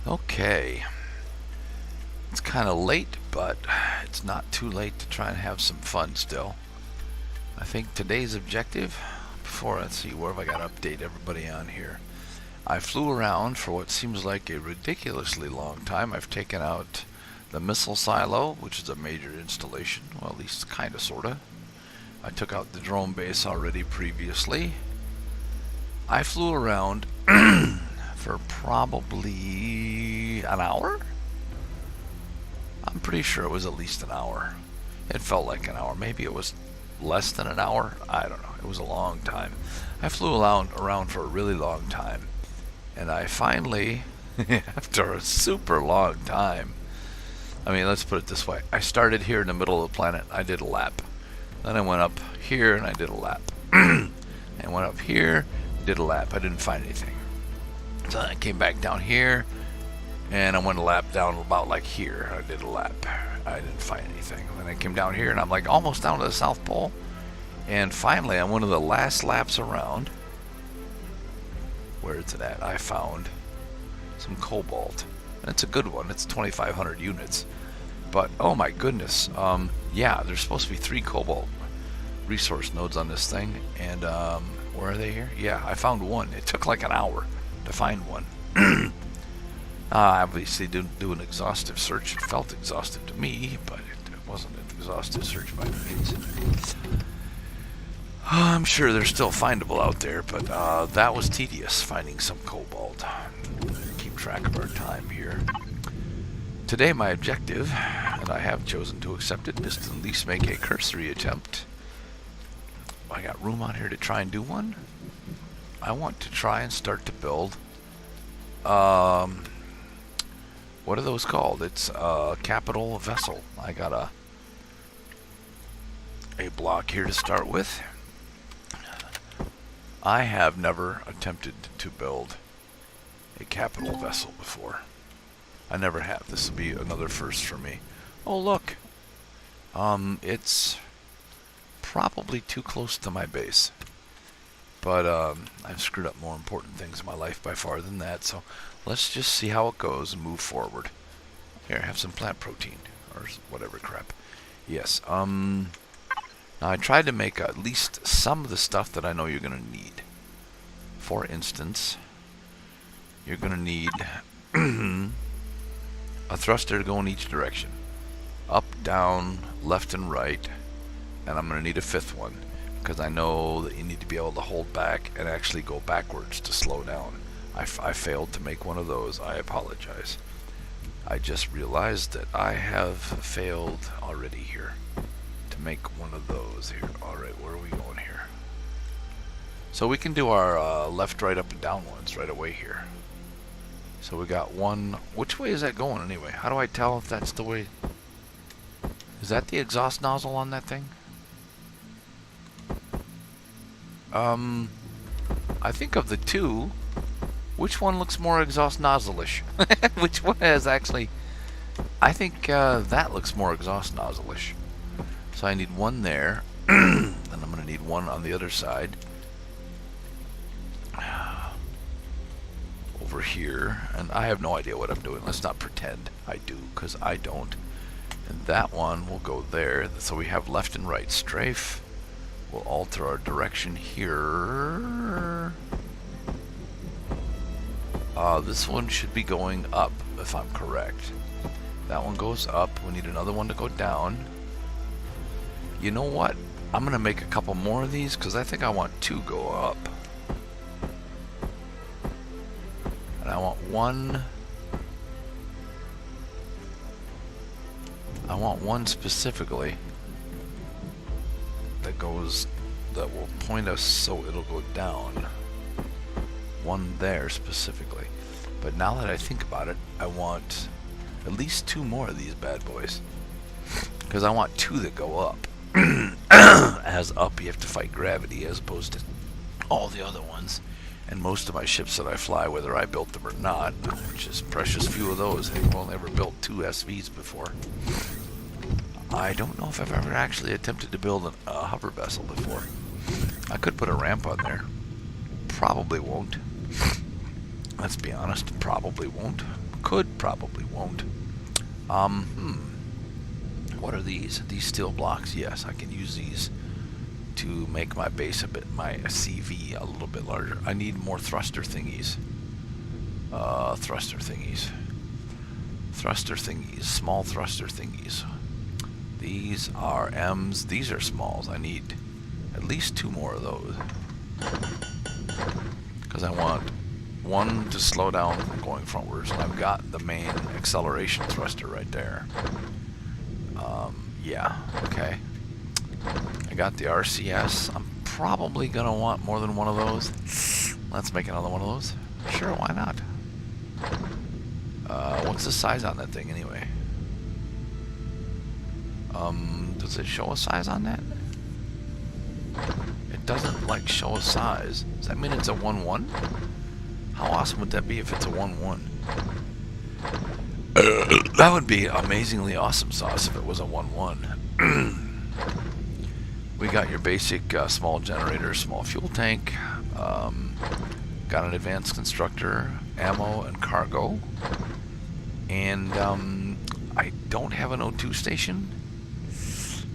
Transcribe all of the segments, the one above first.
Okay, it's kind of late, but it's not too late to try and have some fun still. I think today's objective, let's see, where have I got to update everybody on here? I flew around for what seems like a ridiculously long time. I've taken out the missile silo, which is a major installation, well, at least kind of, sort of. I took out the drone base already previously. I flew around for probably an hour? I'm pretty sure it was at least an hour. It felt like an hour. Maybe it was less than an hour. I don't know. It was a long time. I flew around for a really long time. And I finally, after a super long time, I mean, let's put it this way. I started here in the middle of the planet. I did a lap. Then I went up here and I did a lap. I went up here, did a lap. I didn't find anything. So I came back down here, and I went a lap down about like here. I did a lap. I didn't find anything. Then I came down here, and I'm like almost down to the South Pole. And finally, on one of the last laps around, where is it at? I found some cobalt. And it's a good one. It's 2,500 units. But, oh my goodness. Yeah, there's supposed to be 3 cobalt resource nodes on this thing. And, where are they here? Yeah, I found one. It took like an hour to find one. I obviously didn't do an exhaustive search. It felt exhaustive to me, but it wasn't an exhaustive search by any means. I'm sure they're still findable out there, but that was tedious, finding some cobalt. Keep track of our time here. Today my objective, and I have chosen to accept it, is to at least make a cursory attempt. I got room on here to try and do one. I want to try and start to build, what are those called? It's a capital vessel. I got a block here to start with. I have never attempted to build a capital vessel before. I never have. This will be another first for me. Oh, look. It's probably too close to my base. But I've screwed up more important things in my life by far than that. So let's just see how it goes and move forward. Here, have some plant protein. Or whatever crap. Yes. Now I tried to make at least some of the stuff that I know you're going to need. For instance, you're going to need a thruster to go in each direction. Up, down, left, and right. And I'm going to need a 5th one, because I know that you need to be able to hold back and actually go backwards to slow down. I failed to make one of those. I apologize. I just realized that I have failed already here to make one of those here. Alright, where are we going here? So we can do our left, right, up, and down ones right away here. So we got one. Which way is that going anyway? How do I tell if that's the way? Is that the exhaust nozzle on that thing? I think of the two, which one looks more exhaust nozzle-ish? Which one is actually... I think that looks more exhaust nozzle-ish. So I need one there, and I'm going to need one on the other side. Over here, and I have no idea what I'm doing. Let's not pretend I do, because I don't. And that one will go there, so we have left and right strafe. We'll alter our direction here. This one should be going up, if I'm correct. That one goes up. We need another one to go down. You know what? I'm going to make a couple more of these, because I think I want 2 go up. And I want one... I want one specifically that will point us so it'll go down. One there specifically. But now that I think about it, I want at least 2 more of these bad boys. Because I want 2 that go up. As up, you have to fight gravity as opposed to all the other ones. And most of my ships that I fly, whether I built them or not, which is precious few of those, I've only ever built 2 SVs before. I don't know if I've ever actually attempted to build a hover vessel before. I could put a ramp on there. Probably won't. Let's be honest, probably won't. Could, probably won't. What are these? These steel blocks? Yes, I can use these to make my base my CV a little bit larger. I need more thruster thingies. Thruster thingies. Thruster thingies. Small thruster thingies. These are M's. These are smalls. I need at least 2 more of those. Because I want one to slow down from going frontwards. And I've got the main acceleration thruster right there. Yeah, okay. I got the RCS. I'm probably going to want more than one of those. Let's make another one of those. Sure, why not? What's the size on that thing anyway? Does it show a size on that? It doesn't like show a size. Does that mean it's a 1-1? How awesome would that be if it's a 1-1? That would be amazingly awesome sauce if it was a 1-1. We got your basic small generator, small fuel tank. Got an advanced constructor, ammo, and cargo. And I don't have an O2 station.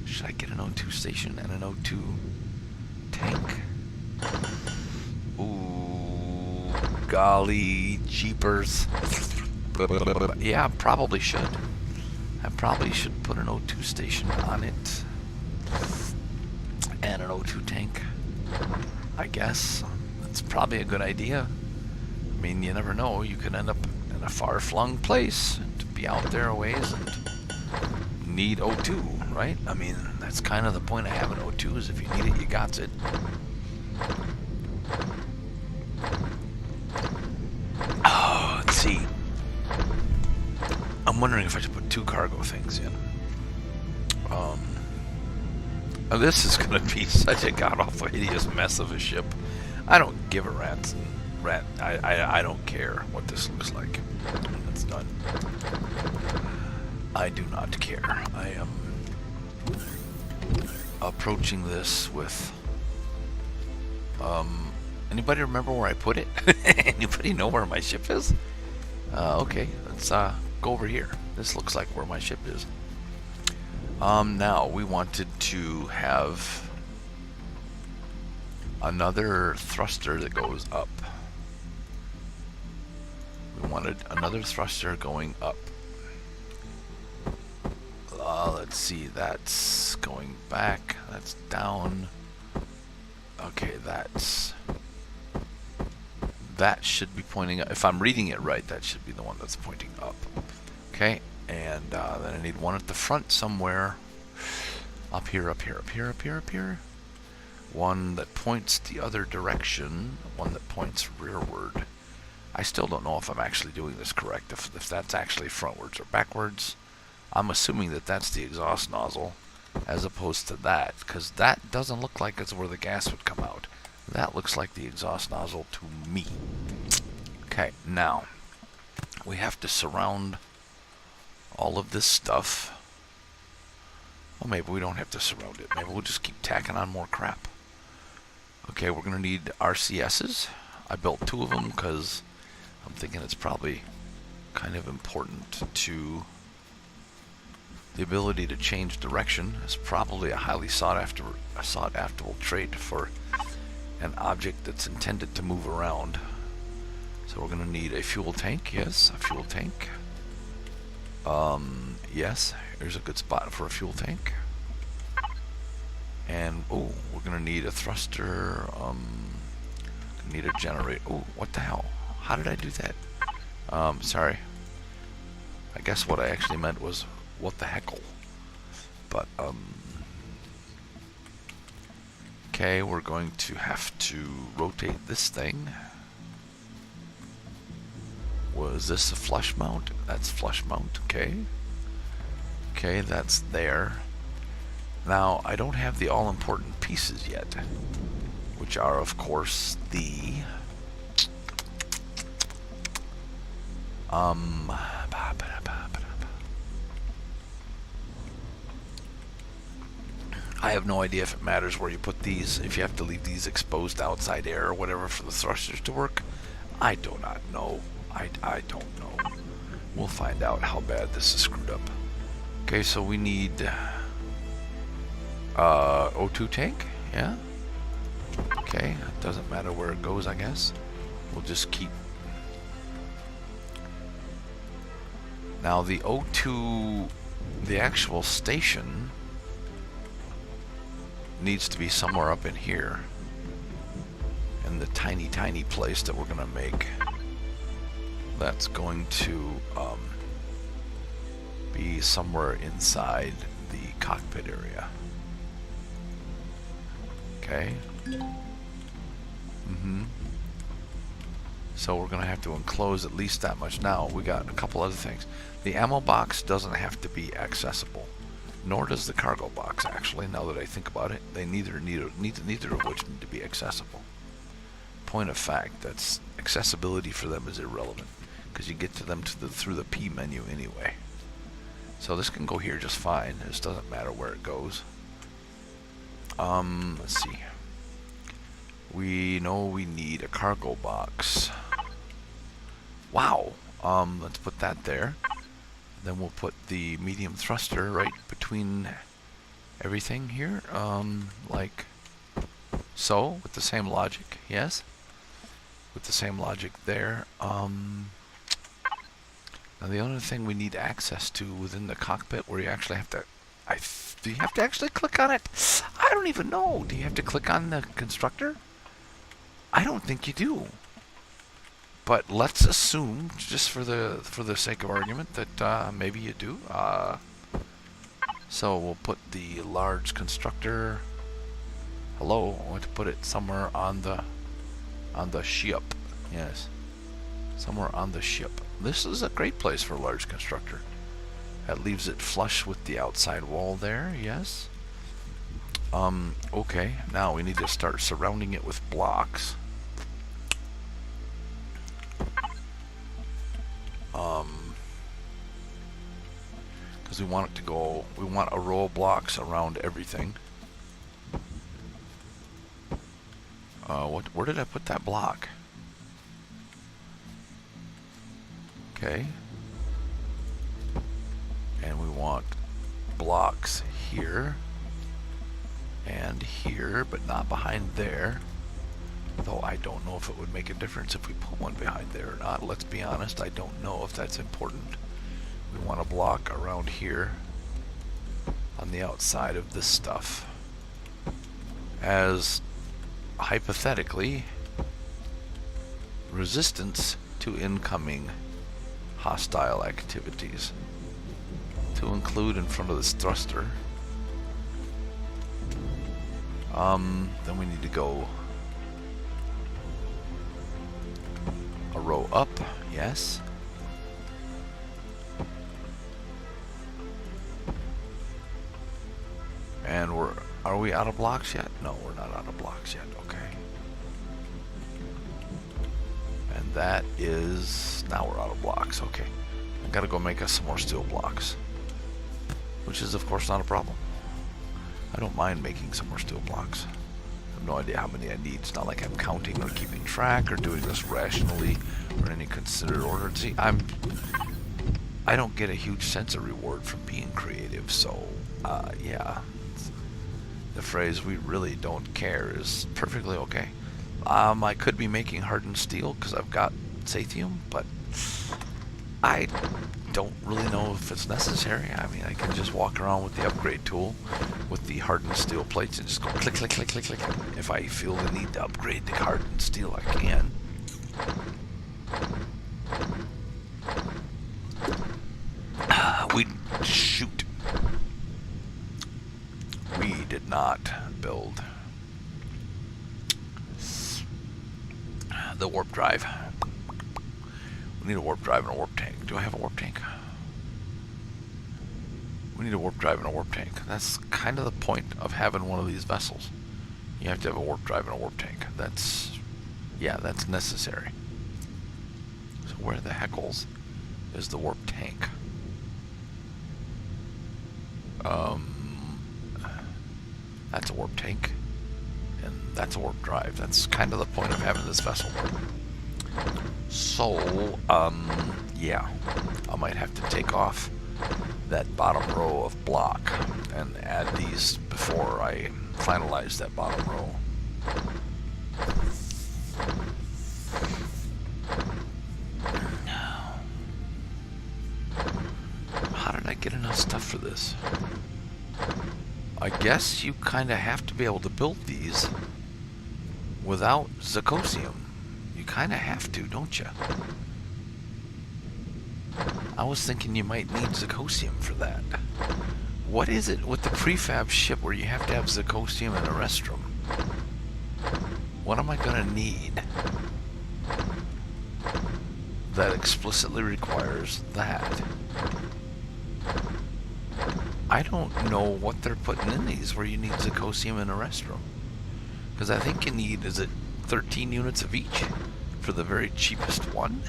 Should I get an O2 station and an O2 tank? Ooh, golly jeepers. Yeah, I probably should. I probably should put an O2 station on it. And an O2 tank. I guess. That's probably a good idea. I mean, you never know. You could end up in a far-flung place and be out there a ways and need O2, right? I mean, that's kind of the point of having O2 is if you need it, you got it. Oh, let's see. I'm wondering if I should put 2 cargo things in. Now this is going to be such a god-awful, hideous mess of a ship. I don't give a rat's rat. I don't care what this looks like when it's done. I do not care. I am approaching this with. Anybody remember where I put it? Anybody know where my ship is? Okay, let's go over here. This looks like where my ship is. Now we wanted to have another thruster that goes up. We wanted another thruster going up. Let's see, that's going back, that's down. Okay, that should be pointing up. If I'm reading it right, that should be the one that's pointing up. Okay, and then I need one at the front somewhere. Up here, up here, up here, up here, up here. One that points the other direction, one that points rearward. I still don't know if I'm actually doing this correct, if that's actually frontwards or backwards. I'm assuming that that's the exhaust nozzle as opposed to that, because that doesn't look like it's where the gas would come out. That looks like the exhaust nozzle to me. Okay, now we have to surround all of this stuff. Well, maybe we don't have to surround it. Maybe we'll just keep tacking on more crap. Okay, we're going to need RCSs. I built 2 of them because I'm thinking it's probably kind of important to the ability to change direction. Is probably a highly sought after trait for an object that's intended to move around. So we're going to need a fuel tank. Yes, a fuel tank. Yes, here's a good spot for a fuel tank. And oh, we're going to need a thruster. Need a generator. Oh, what the hell? How did I do that? Sorry. I guess what I actually meant was what the heckle. But okay, we're going to have to rotate this thing. Was this a flush mount? That's flush mount, okay. Okay, that's there. Now, I don't have the all-important pieces yet, which are, of course, the I have no idea if it matters where you put these, if you have to leave these exposed to outside air or whatever for the thrusters to work. I do not know. I don't know. We'll find out how bad this is screwed up. Okay, so we need O2 tank, yeah? Okay, it doesn't matter where it goes, I guess. We'll just keep. Now the O2, the actual station, needs to be somewhere up in here. In the tiny, tiny place that we're going to make. That's going to be somewhere inside the cockpit area. Okay. So we're going to have to enclose at least that much. Now, we got a couple other things. The ammo box doesn't have to be accessible, nor does the cargo box, actually, now that I think about it. They neither of which need to be accessible. Point of fact, that's accessibility for them is irrelevant, because you get to them through the P menu anyway. So this can go here just fine. This doesn't matter where it goes. Let's see. We know we need a cargo box. Wow. Let's put that there. Then we'll put the medium thruster right between everything here. Like so, with the same logic. Yes. With the same logic there. Now the other thing we need access to within the cockpit, where you actually have to, do you have to actually click on it? I don't even know. Do you have to click on the constructor? I don't think you do. But let's assume, just for the sake of argument, that maybe you do. So we'll put the large constructor. Hello, I want to put it somewhere on the ship. Yes, somewhere on the ship. This is a great place for a large constructor. That leaves it flush with the outside wall there. Yes. Okay. Now we need to start surrounding it with blocks. Because we want it to go. We want a row of blocks around everything. Where did I put that block? Okay. And we want blocks here and here, but not behind there. Though I don't know if it would make a difference if we put one behind there or not. Let's be honest, I don't know if that's important. We want a block around here on the outside of this stuff, as hypothetically resistance to incoming hostile activities, to include in front of this thruster. Then we need to go a row up, yes. And are we out of blocks yet? No, we're not out of blocks yet, okay. And that is, now we're out of blocks, okay. I gotta go make us some more steel blocks, which is of course not a problem. I don't mind making some more steel blocks. I have no idea how many I need. It's not like I'm counting or keeping track or doing this rationally or in any considered order. See, I don't get a huge sense of reward from being creative, so yeah. The phrase "we really don't care" is perfectly okay. I could be making hardened steel because I've got Sathium, but I don't really know if it's necessary. I mean, I can just walk around with the upgrade tool with the hardened steel plates and just go click, click, click, click, click. If I feel the need to upgrade the hardened steel, I can. Shoot. We did not build the warp drive. We need a warp drive and a warp tank. Do I have a warp tank? We need a warp drive and a warp tank. That's kind of the point of having one of these vessels. You have to have a warp drive and a warp tank. That's, yeah, that's necessary. So where the heckles is the warp tank? That's a warp tank. And that's a warp drive. That's kind of the point of having this vessel. So, Yeah, I might have to take off that bottom row of block and add these before I finalize that bottom row. How did I get enough stuff for this? I guess you kind of have to be able to build these without zirconium. You kind of have to, don't you? I was thinking you might need zirconium for that. What is it with the prefab ship where you have to have zirconium in a restroom? What am I going to need that explicitly requires that? I don't know what they're putting in these where you need zirconium in a restroom. Because I think you need, is it 13 units of each for the very cheapest one?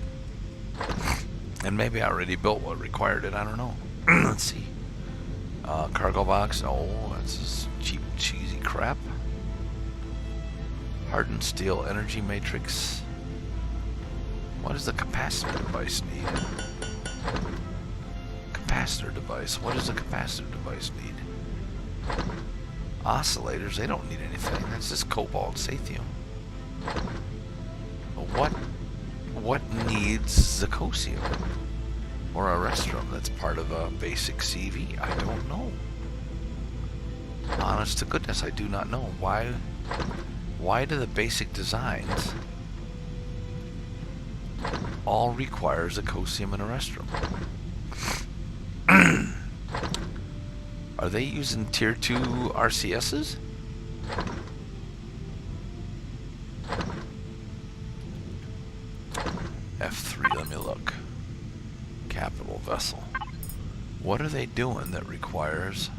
And maybe I already built what required it, I don't know. Let's see. Cargo box, oh, that's just cheap, cheesy crap. Hardened steel energy matrix. What does the capacitor device need? Capacitor device, what does the capacitor device need? Oscillators, they don't need anything, that's just cobalt sathium. What needs zirconium? Or a restroom that's part of a basic CV? I don't know. Honest to goodness, I do not know. Why do the basic designs all require zirconium in a restroom? Are they using tier 2 RCSs? F3, let me look. Capital vessel. What are they doing that requires...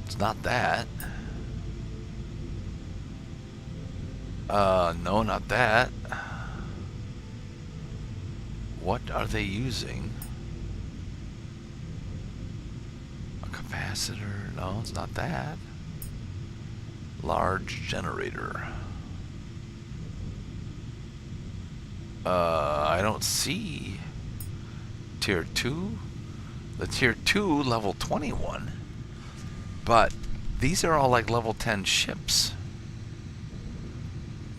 It's not that. No, not that. What are they using? A capacitor? No, it's not that. Large generator. I don't see tier 2. The tier 2 level 21. But these are all like level 10 ships.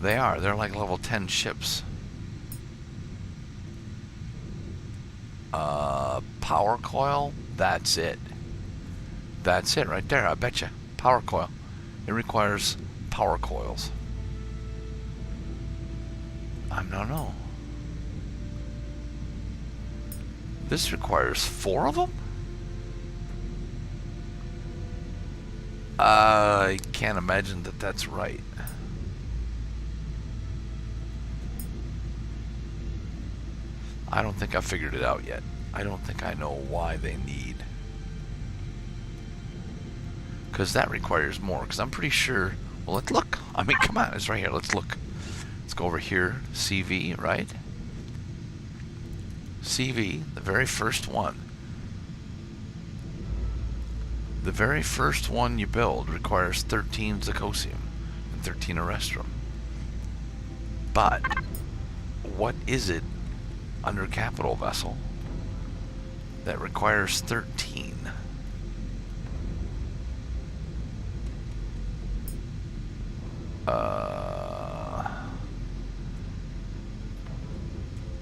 They are. They're like level 10 ships. Power coil? That's it. That's it right there. I bet you. Power coil. It requires power coils. I don't know. This requires 4 of them? I can't imagine that that's right. I don't think I figured it out yet. I don't think I know why they need. Because that requires more. Because I'm pretty sure... Well, let's look. I mean, come on. It's right here. Let's look. Let's go over here. CV, right? CV, the very first one. The very first one you build requires 13 zirconium and 13 erestrum. But what is it under capital vessel that requires 13?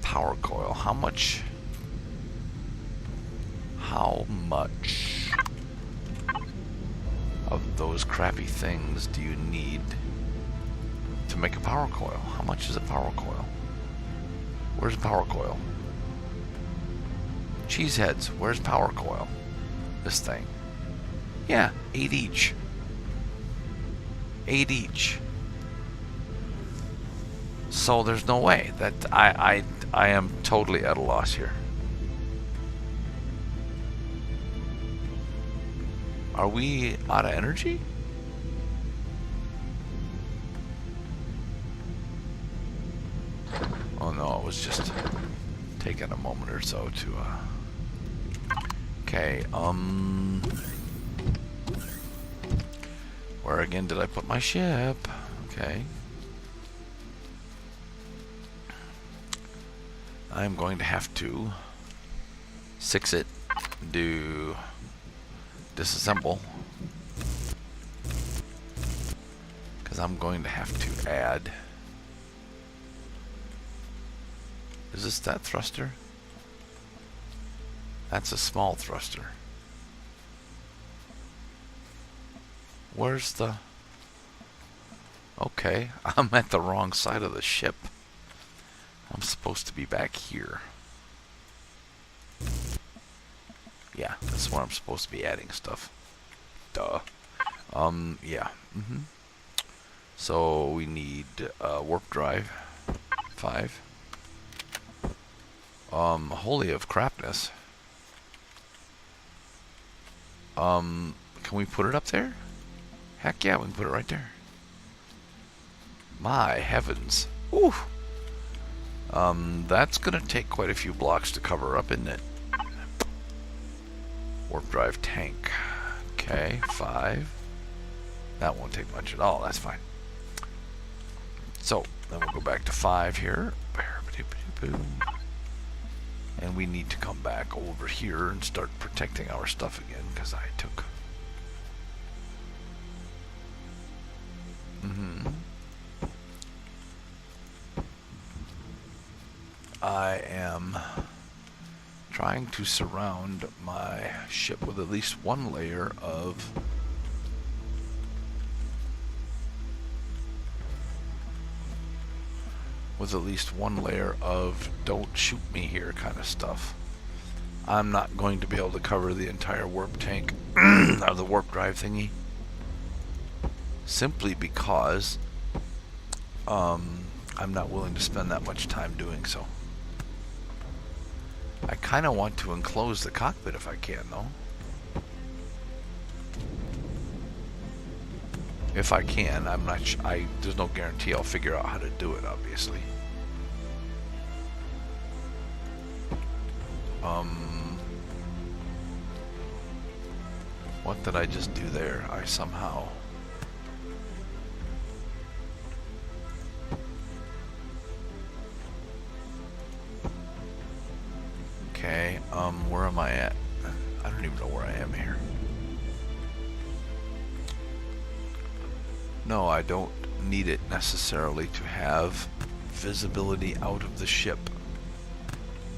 Power coil. How much of those crappy things do you need to make a power coil? How much is a power coil? Where's power coil? Cheeseheads, where's power coil? This thing. Yeah, 8 each. 8 each. So there's no way that I am totally at a loss here. Are we out of energy? Oh no, it was just taking a moment or so to okay, where again did I put my ship? Okay. I'm going to have to 6 it, do disassemble, because I'm going to have to add. Is this that thruster? That's a small thruster. Where's the... Okay, I'm at the wrong side of the ship. I'm supposed to be back here. Yeah, that's where I'm supposed to be adding stuff. Duh. Yeah. So we need warp drive 5. Holy of crapness. Can we put it up there? Heck yeah, we can put it right there. My heavens. Ooh. That's gonna take quite a few blocks to cover up, isn't it? Warp drive tank. Okay, 5. That won't take much at all, that's fine. So, then we'll go back to 5 here. And we need to come back over here and start protecting our stuff again, because I took... I am trying to surround my ship with at least one layer of don't shoot me here kind of stuff. I'm not going to be able to cover the entire warp tank or the warp drive thingy, simply because I'm not willing to spend that much time doing so. I kind of want to enclose the cockpit if I can, though. If I can, I'm not sure. There's no guarantee I'll figure out how to do it, obviously. What did I just do there? I somehow... Okay, where am I at? I don't even know where I am here. No, I don't need it necessarily to have visibility out of the ship.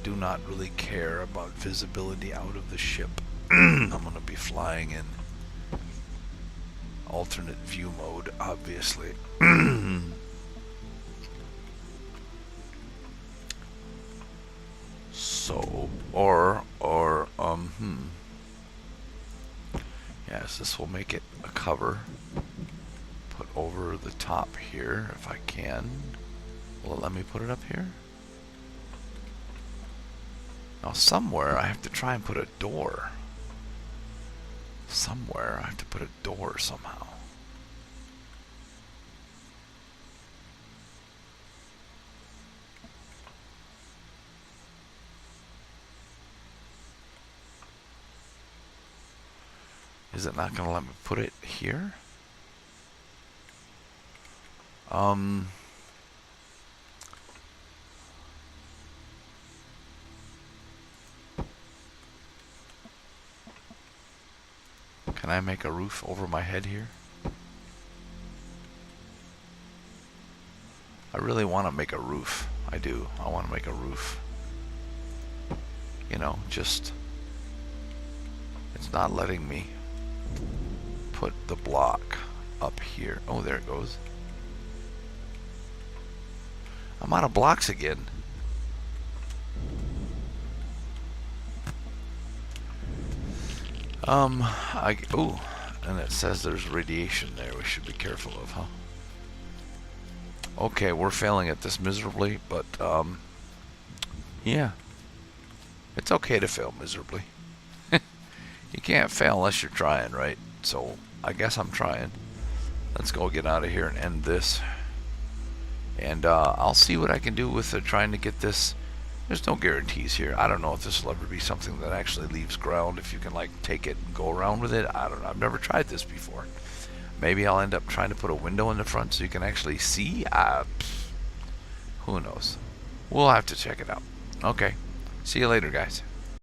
Do not really care about visibility out of the ship. I'm going to be flying in alternate view mode, obviously. So, yes, this will make it a cover. Put over the top here, if I can. Will it let me put it up here? Now, somewhere I have to try and put a door. Somewhere I have to put a door somehow. Is it not going to let me put it here? Can I make a roof over my head here? I really want to make a roof. I do. I want to make a roof. You know, just... It's not letting me put the block up here. Oh, there it goes. I'm out of blocks again. Ooh, and it says there's radiation there we should be careful of, huh? Okay, we're failing at this miserably, but, yeah. It's okay to fail miserably. You can't fail unless you're trying, right? So, I guess I'm trying. Let's go get out of here and end this. And, I'll see what I can do with trying to get this. There's no guarantees here. I don't know if this will ever be something that actually leaves ground, if you can, like, take it and go around with it. I don't know. I've never tried this before. Maybe I'll end up trying to put a window in the front so you can actually see. Who knows? We'll have to check it out. Okay. See you later, guys.